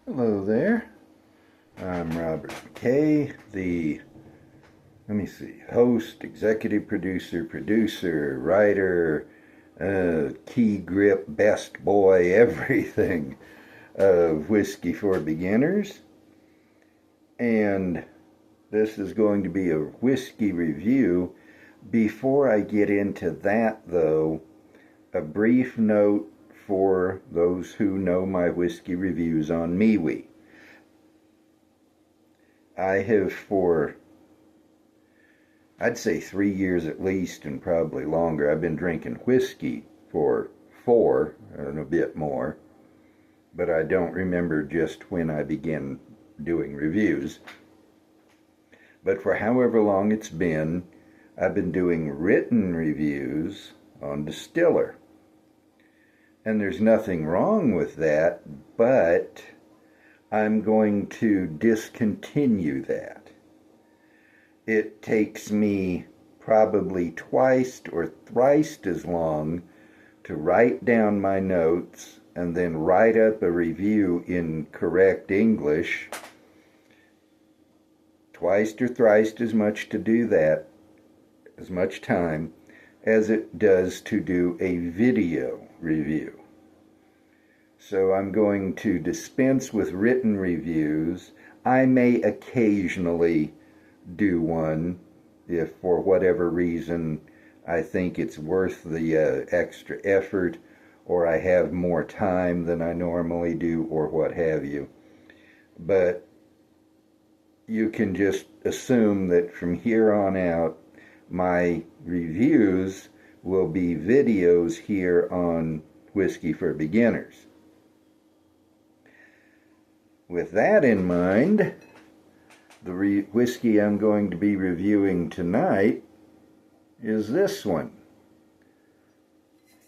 Hello there. I'm Robert McKay, the, host, executive producer, writer, key grip, best boy, everything of Whiskey for Beginners. And this is going to be a whiskey review. Before I get into that, though, a brief note for those who know my whiskey reviews on MeWe. I have for, I'd say 3 years at least, and probably longer, I've been drinking whiskey for 4 and a bit more, but I don't remember just when I began doing reviews. But for however long it's been, I've been doing written reviews on Distiller. And there's nothing wrong with that, but I'm going to discontinue that. It takes me probably twice or thrice as long to write down my notes and then write up a review in correct English. Twice or thrice as much to do that, as much time, as it does to do a video review. So I'm going to dispense with written reviews. I may occasionally do one if for whatever reason I think it's worth the extra effort, or I have more time than I normally do, or what have you. But you can just assume that from here on out my reviews will be videos here on Whiskey for Beginners. With that in mind, the whiskey I'm going to be reviewing tonight is this one.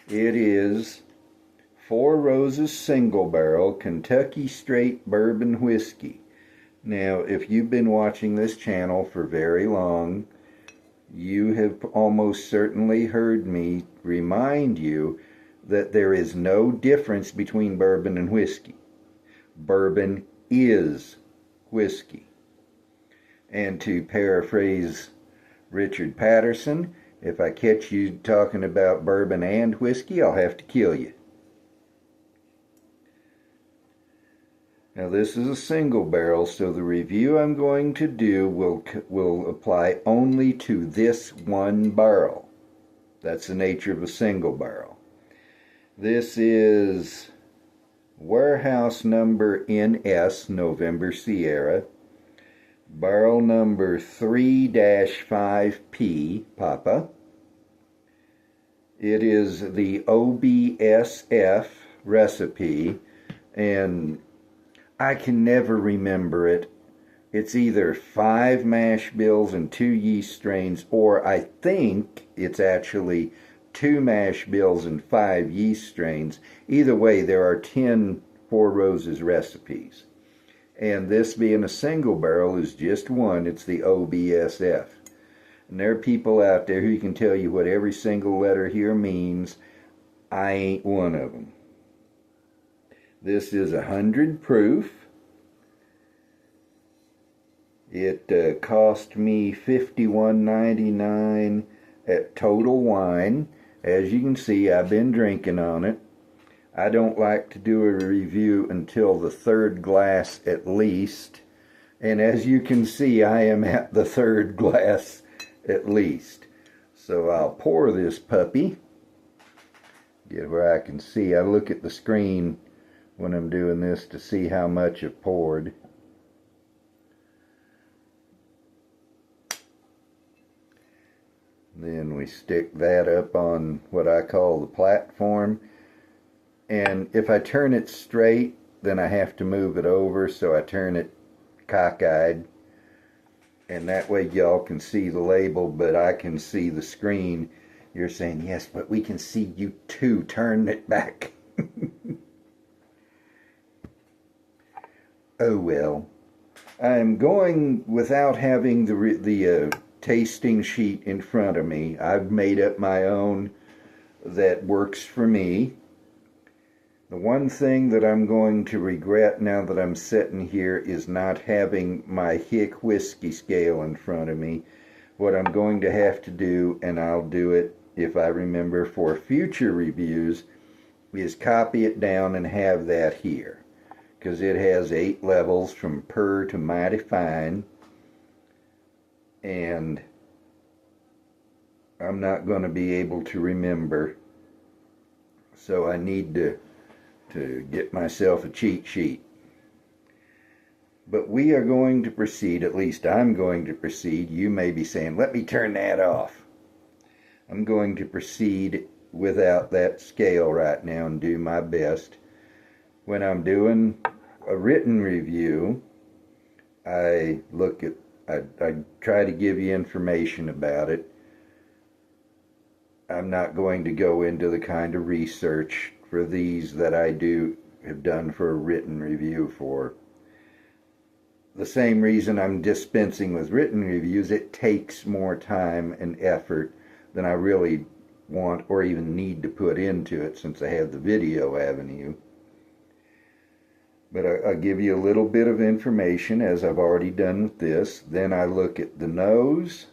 It is Four Roses Single Barrel Kentucky Straight Bourbon Whiskey. Now, if you've been watching this channel for very long, you have almost certainly heard me remind you that there is no difference between bourbon and whiskey. Bourbon is whiskey. And to paraphrase Richard Patterson, if I catch you talking about bourbon and whiskey, I'll have to kill you. Now this is a single barrel, so the review I'm going to do will apply only to this one barrel. That's the nature of a single barrel. This is warehouse number NS, November Sierra, barrel number 3-5P, Papa. It is the OBSF recipe, and I can never remember it. It's either 5 mash bills and 2 yeast strains, or I think it's actually 2 mash bills and 5 yeast strains. Either way, there are 10 Four Roses recipes. And this being a single barrel is just one. It's the OBSF. And there are people out there who can tell you what every single letter here means. I ain't one of them. This is 100 proof. It cost me $51.99 at Total Wine. As you can see, I've been drinking on it. I don't like to do a review until the 3rd glass at least. And as you can see, I am at the 3rd glass at least. So I'll pour this puppy. Get where I can see. I look at the screen when I'm doing this to see how much I've poured. Then we stick that up on what I call the platform. And if I turn it straight, then I have to move it over, so I turn it cockeyed. And that way y'all can see the label, but I can see the screen. You're saying, yes, but we can see you too. Turn it back. Oh well. I'm going without having the tasting sheet in front of me. I've made up my own that works for me. The one thing that I'm going to regret now that I'm sitting here is not having my Hick whiskey scale in front of me. What I'm going to have to do, and I'll do it if I remember for future reviews, is copy it down and have that here, because it has 8 levels from purr to mighty fine, and I'm not going to be able to remember, so I need to get myself a cheat sheet. But we are going to proceed, at least I'm going to proceed. You may be saying, let me turn that off. I'm going to proceed without that scale right now and do my best. When I'm doing a written review, I try to give you information about it. I'm not going to go into the kind of research for these that I have done for a written review for. The same reason I'm dispensing with written reviews, it takes more time and effort than I really want or even need to put into it since I have the video avenue. But I'll give you a little bit of information as I've already done with this. Then I look at the nose,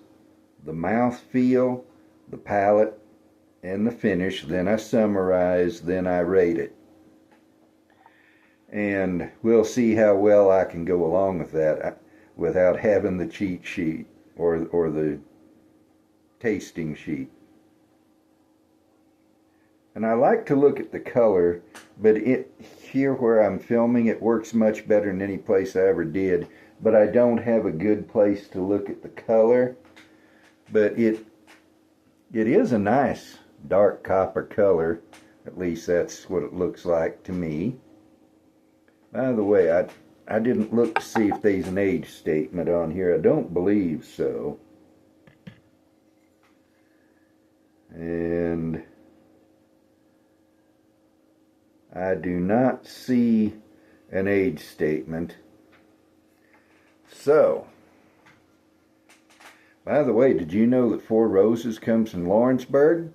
the mouth feel, the palate, and the finish. Then I summarize, then I rate it. And we'll see how well I can go along with that without having the cheat sheet or the tasting sheet. And I like to look at the color, but here where I'm filming, it works much better than any place I ever did. But I don't have a good place to look at the color. But it is a nice dark copper color. At least that's what it looks like to me. By the way, I didn't look to see if there's an age statement on here. I don't believe so. And I do not see an age statement. So, by the way, did you know that Four Roses comes from Lawrenceburg?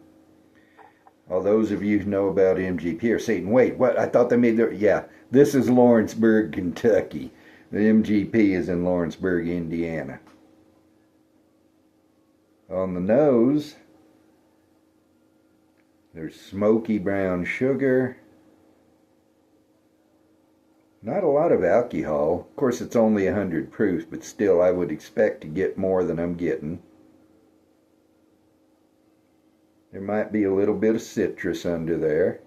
Well, those of you who know about MGP are saying, wait, what? I thought they made their... Yeah, this is Lawrenceburg, Kentucky. The MGP is in Lawrenceburg, Indiana. On the nose, there's smoky brown sugar. Not a lot of alcohol. Of course, it's only 100 proof, but still I would expect to get more than I'm getting. There might be a little bit of citrus under there.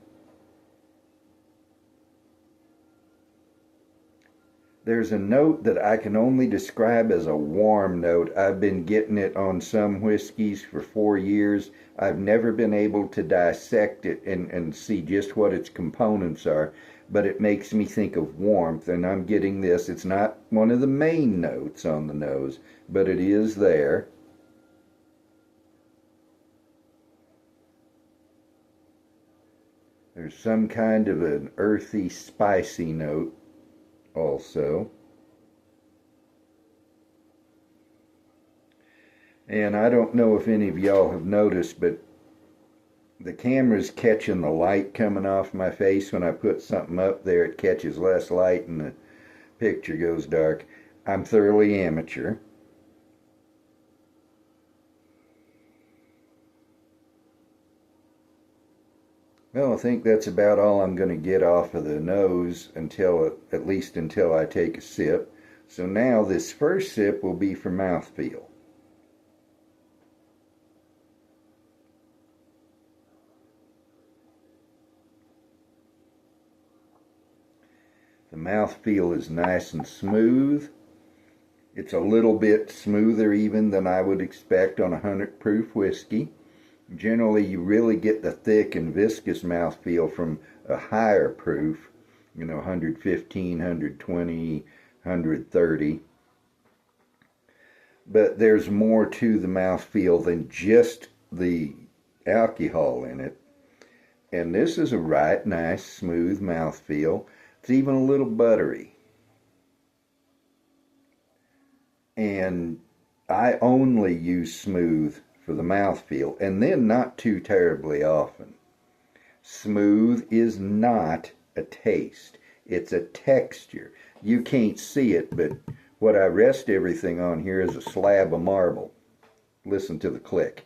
There's a note that I can only describe as a warm note. I've been getting it on some whiskeys for 4 years. I've never been able to dissect it and see just what its components are, but it makes me think of warmth, and I'm getting this. It's not one of the main notes on the nose, but it is there. There's some kind of an earthy, spicy note also. And I don't know if any of y'all have noticed, but the camera's catching the light coming off my face. When I put something up there, it catches less light and the picture goes dark. I'm thoroughly amateur. Well, I think that's about all I'm going to get off of the nose at least until I take a sip. So now this first sip will be for mouthfeel. The mouthfeel is nice and smooth. It's a little bit smoother even than I would expect on a 100 proof whiskey. Generally, you really get the thick and viscous mouthfeel from a higher proof, 115, 120, 130. But there's more to the mouthfeel than just the alcohol in it. And this is a right nice, smooth mouthfeel. It's even a little buttery. And I only use smooth for the mouthfeel, and then not too terribly often. Smooth is not a taste. It's a texture. You can't see it, but what I rest everything on here is a slab of marble. Listen to the click.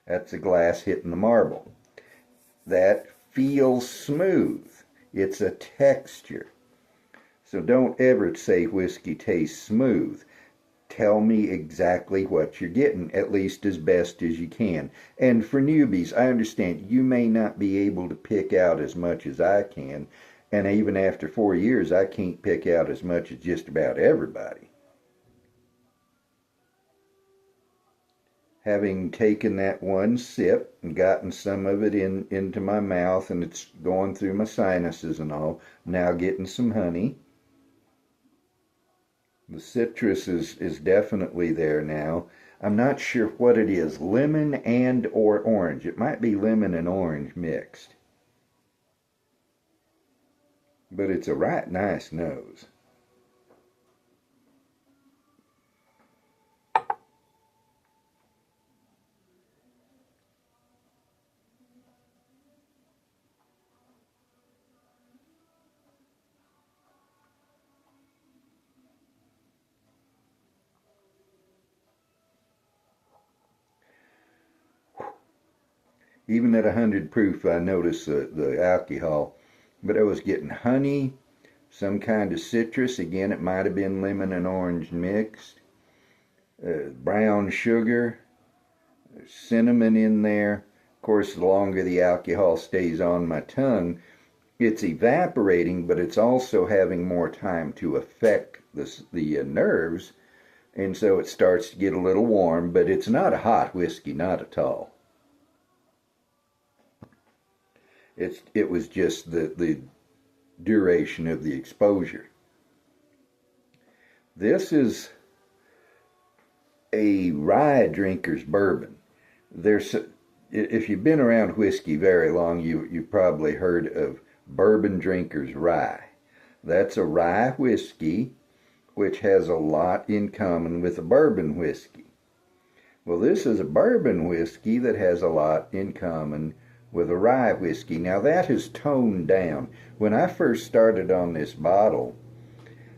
That's the glass hitting the marble. That feels smooth. It's a texture. So don't ever say whiskey tastes smooth. Tell me exactly what you're getting, at least as best as you can. And for newbies, I understand you may not be able to pick out as much as I can, and even after 4 years, I can't pick out as much as just about everybody. Having taken that one sip and gotten some of it into my mouth, and it's going through my sinuses and all, now getting some honey. The citrus is definitely there now. I'm not sure what it is, lemon and or orange. It might be lemon and orange mixed. But it's a right nice nose. Even at 100 proof, I noticed the alcohol, but I was getting honey, some kind of citrus. Again, it might have been lemon and orange mixed. Brown sugar, cinnamon in there. Of course, the longer the alcohol stays on my tongue, it's evaporating, but it's also having more time to affect the nerves, and so it starts to get a little warm, but it's not a hot whiskey, not at all. It was just the duration of the exposure. This is a rye drinker's bourbon. If you've been around whiskey very long, you've probably heard of bourbon drinker's rye. That's a rye whiskey which has a lot in common with a bourbon whiskey. Well, this is a bourbon whiskey that has a lot in common with a rye whiskey. Now that has toned down. When I first started on this bottle,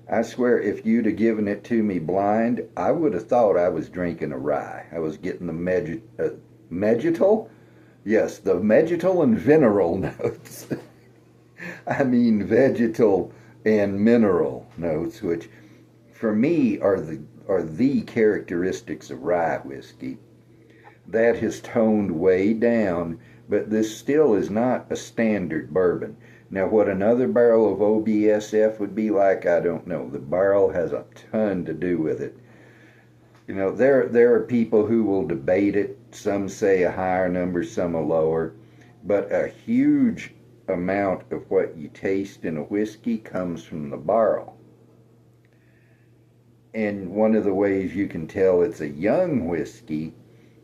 I swear if you'd have given it to me blind, I would have thought I was drinking a rye. I was getting the vegetal? Yes, the vegetal and mineral notes. I mean vegetal and mineral notes, which for me are the characteristics of rye whiskey. That has toned way down, but this still is not a standard bourbon. Now, what another barrel of OBSF would be like, I don't know. The barrel has a ton to do with it. You know, there are people who will debate it. Some say a higher number, some a lower. But a huge amount of what you taste in a whiskey comes from the barrel. And one of the ways you can tell it's a young whiskey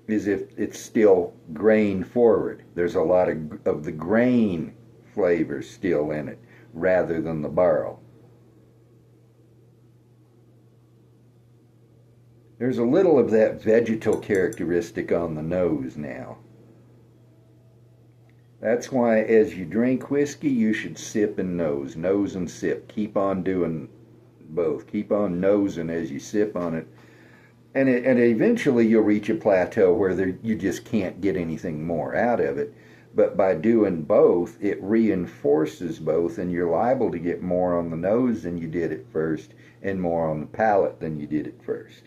is if it's still grain forward. There's a lot of the grain flavor still in it rather than the barrel. There's a little of that vegetal characteristic on the nose now. That's why as you drink whiskey, you should sip and nose and sip. Keep on doing both. Keep on nosing as you sip on it. And eventually you'll reach a plateau where you just can't get anything more out of it. But by doing both, it reinforces both, and you're liable to get more on the nose than you did at first, and more on the palate than you did at first.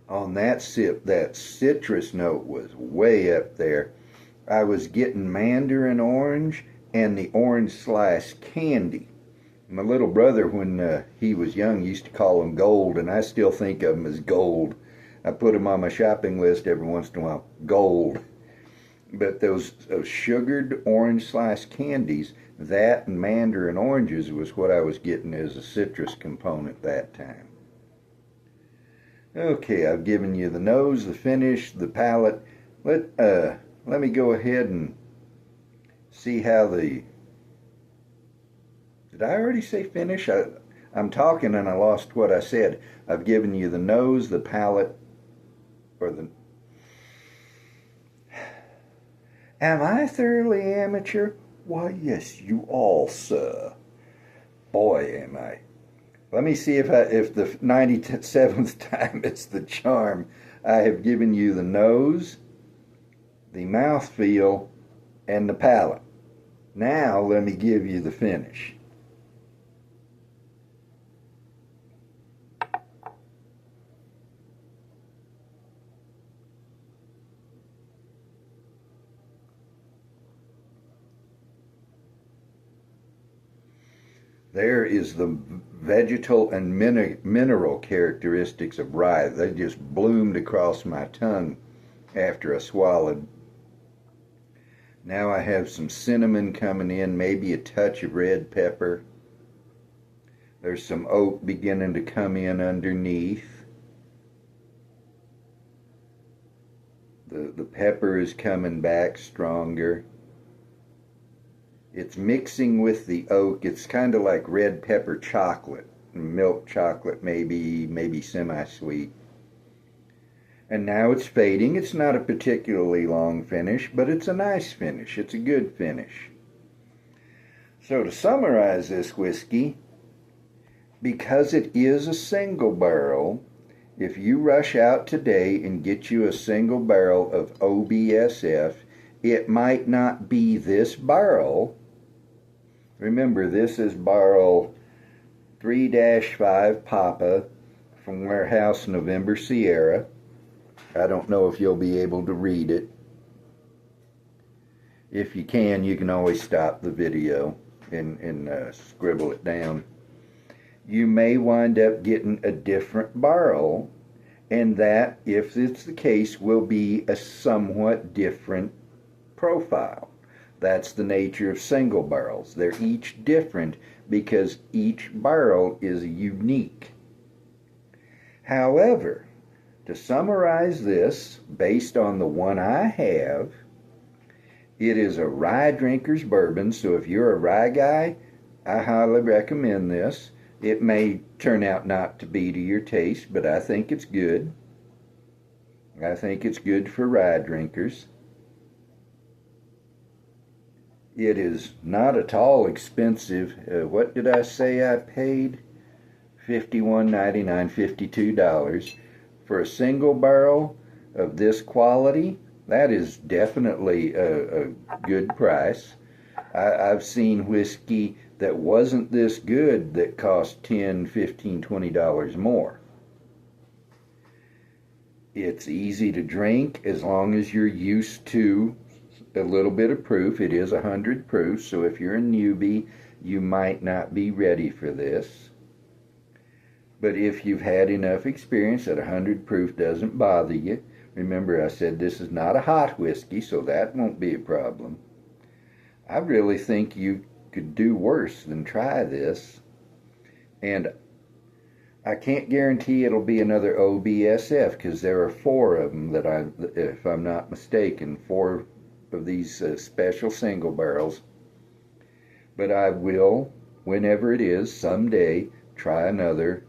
On that sip, that citrus note was way up there. I was getting mandarin orange and the orange slice candy. My little brother, when he was young, used to call them gold, and I still think of them as gold. I put them on my shopping list every once in a while, gold. But those sugared orange slice candies, that and mandarin oranges was what I was getting as a citrus component that time. Okay, I've given you the nose, the finish, the palate. Let me go ahead and see how the Did I already say finish? I'm talking and I lost what I said. I've given you the nose, the palate, or the... Am I thoroughly amateur? Why, yes, you all, sir. Boy, am I. Let me see if the 97th time it's the charm. I have given you the nose, the mouthfeel, and the palate. Now let me give you the finish. There is the vegetal and mineral characteristics of rye. They just bloomed across my tongue after I swallowed. Now I have some cinnamon coming in, maybe a touch of red pepper. There's some oak beginning to come in underneath. The pepper is coming back stronger. It's mixing with the oak. It's kind of like red pepper chocolate, milk chocolate, maybe semi-sweet. And now it's fading. It's not a particularly long finish, but it's a nice finish. It's a good finish. So to summarize this whiskey, because it is a single barrel, if you rush out today and get you a single barrel of OBSF, it might not be this barrel. Remember, this is barrel 3-5 Papa from Warehouse November Sierra. I don't know if you'll be able to read it. If you can always stop the video and scribble it down. You may wind up getting a different barrel, and that, if it's the case, will be a somewhat different profile. That's the nature of single barrels. They're each different because each barrel is unique. However, to summarize this, based on the one I have, it is a rye drinker's bourbon, so if you're a rye guy, I highly recommend this. It may turn out not to be to your taste, but I think it's good. I think it's good for rye drinkers. It is not at all expensive. What did I say I paid? $51.99, $52 for a single barrel of this quality. That is definitely a good price. I've seen whiskey that wasn't this good that cost $10, $15, $20 more. It's easy to drink as long as you're used to a little bit of proof. It is 100 proof, so if you're a newbie, you might not be ready for this. But if you've had enough experience that 100 proof doesn't bother you, remember I said this is not a hot whiskey, so that won't be a problem. I really think you could do worse than try this. And I can't guarantee it'll be another OBSF, because there are 4 of them that if I'm not mistaken, 4 of these special single barrels. But I will, whenever it is, someday, try another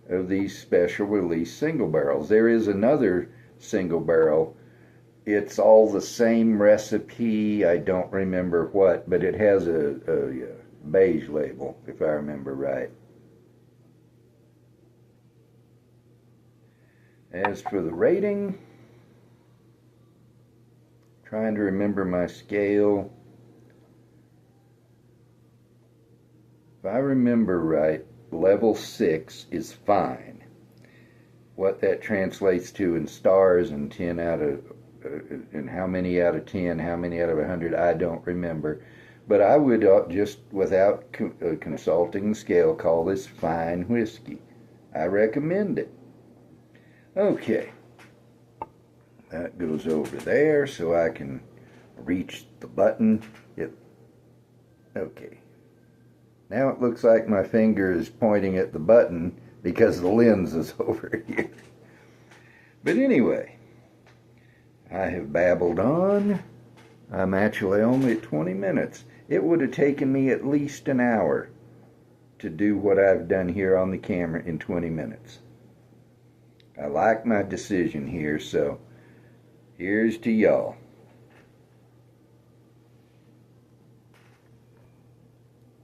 of these special release single barrels. There is another single barrel. It's all the same recipe. I don't remember what, but it has a beige label, if I remember right. As for the rating, trying to remember my scale. If I remember right, level 6 is fine. What that translates to in stars and 10 out of and how many out of 10, how many out of 100, I don't remember. But I would just, without consulting the scale, call this fine whiskey. I recommend it. Okay. That goes over there so I can reach the button. Okay. Now it looks like my finger is pointing at the button because the lens is over here. But anyway, I have babbled on. I'm actually only at 20 minutes. It would have taken me at least an hour to do what I've done here on the camera in 20 minutes. I like my decision here, so here's to y'all.